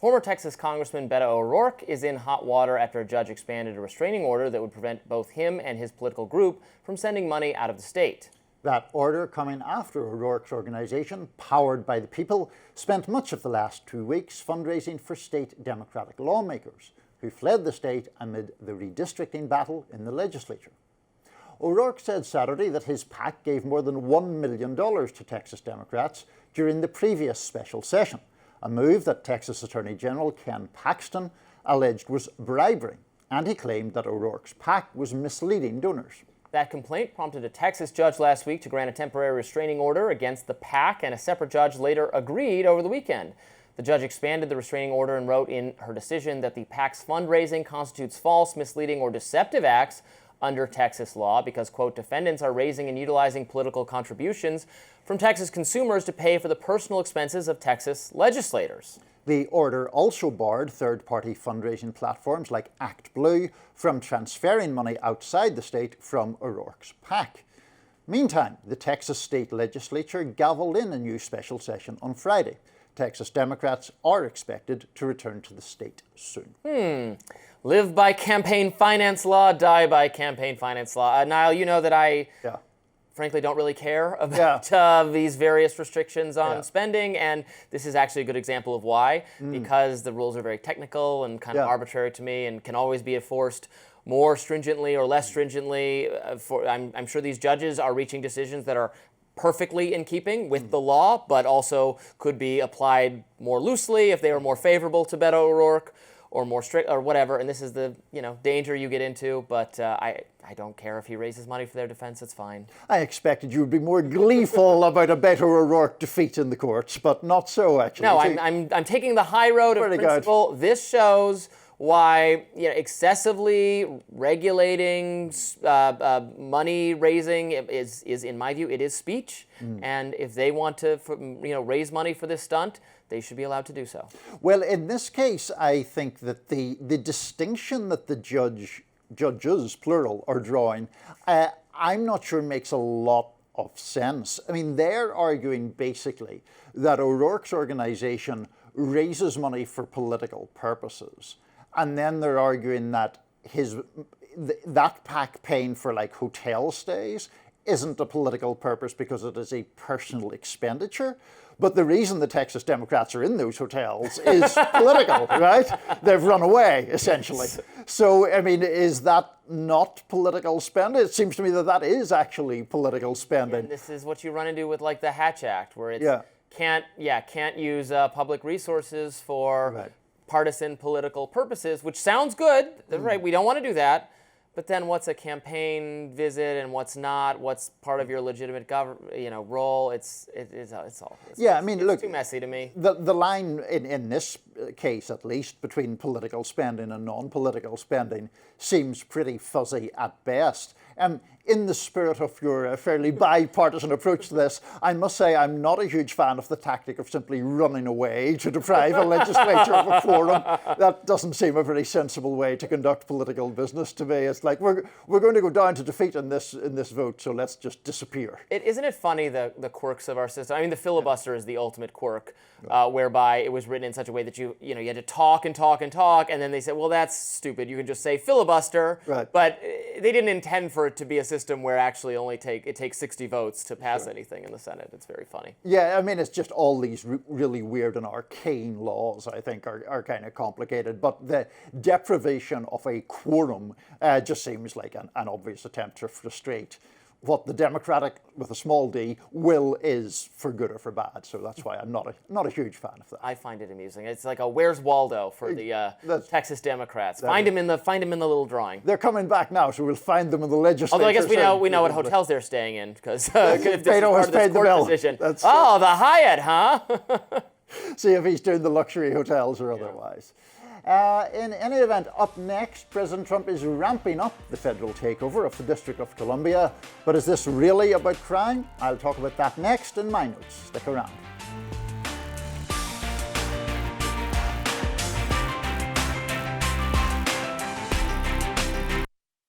Former Texas Congressman Beto O'Rourke is in hot water after a judge expanded a restraining order that would prevent both him and his political group from sending money out of the state. That order coming after O'Rourke's organisation, Powered by the People, spent much of the last 2 weeks fundraising for state Democratic lawmakers who fled the state amid the redistricting battle in the legislature. O'Rourke said Saturday that his PAC gave more than $1 million to Texas Democrats during the previous special session, a move that Texas Attorney General Ken Paxton alleged was bribery, and he claimed that O'Rourke's PAC was misleading donors. That complaint prompted a Texas judge last week to grant a temporary restraining order against the PAC, and a separate judge later agreed over the weekend. The judge expanded the restraining order and wrote in her decision that the PAC's fundraising constitutes false, misleading, or deceptive acts under Texas law because, quote, defendants are raising and utilizing political contributions from Texas consumers to pay for the personal expenses of Texas legislators. The order also barred third-party fundraising platforms like ActBlue from transferring money outside the state from O'Rourke's PAC. Meantime, the Texas state legislature gavelled in a new special session on Friday. Texas Democrats are expected to return to the state soon. Live by campaign finance law, die by campaign finance law. Niall, you know that I frankly don't really care about these various restrictions on spending, and this is actually a good example of why, because the rules are very technical and kind of arbitrary to me and can always be enforced more stringently or less stringently. I'm sure these judges are reaching decisions that are perfectly in keeping with the law, but also could be applied more loosely if they were more favorable to Beto O'Rourke or more strict or whatever. And this is the danger you get into. But I don't care if he raises money for their defense. It's fine. I expected you would be more gleeful about a Beto O'Rourke defeat in the courts, but not so actually. No, I'm taking the high road of principle. Good. This shows why excessively regulating money raising is, in my view, it is speech. And if they want to raise money for this stunt, they should be allowed to do so. Well, in this case, I think that the distinction that the judges, plural, are drawing, I'm not sure makes a lot of sense. I mean, they're arguing basically that O'Rourke's organization raises money for political purposes. And then they're arguing that that PAC paying for like hotel stays isn't a political purpose because it is a personal expenditure. But the reason the Texas Democrats are in those hotels is political, right? They've run away, essentially. So, I mean, is that not political spending? It seems to me that that is actually political spending. And this is what you run into with like the Hatch Act, where it's can't use public resources for partisan political purposes, which sounds good, right? We don't want to do that. But then what's a campaign visit and what's not? What's part of your legitimate role? It's too messy to me. The line in this case, at least, between political spending and non-political spending seems pretty fuzzy at best. In the spirit of your fairly bipartisan approach to this, I must say I'm not a huge fan of the tactic of simply running away to deprive a legislature of a quorum. That doesn't seem a very sensible way to conduct political business to me. It's like we're going to go down to defeat in this vote, so let's just disappear. Isn't it funny the quirks of our system? I mean, the filibuster is the ultimate quirk, whereby it was written in such a way that you had to talk and talk and talk, and then they said, well, that's stupid. You can just say filibuster, but they didn't intend for it to be a system where actually it takes 60 votes to pass anything in the Senate. It's very funny. Yeah, I mean, it's just all these really weird and arcane laws, I think, are kind of complicated. But the deprivation of a quorum just seems like an obvious attempt to frustrate what the Democratic, with a small d, will is for good or for bad. So that's why I'm not a huge fan of that. I find it amusing. It's like a Where's Waldo for the Texas Democrats. Find him in the little drawing. They're coming back now, so we'll find them in the legislature. Although I guess we know what hotels they're staying in, because if this Beto has paid the bill. Decision. The Hyatt, huh? See if he's doing the luxury hotels or otherwise. In any event, up next, President Trump is ramping up the federal takeover of the District of Columbia. But is this really about crime? I'll talk about that next in my notes. Stick around.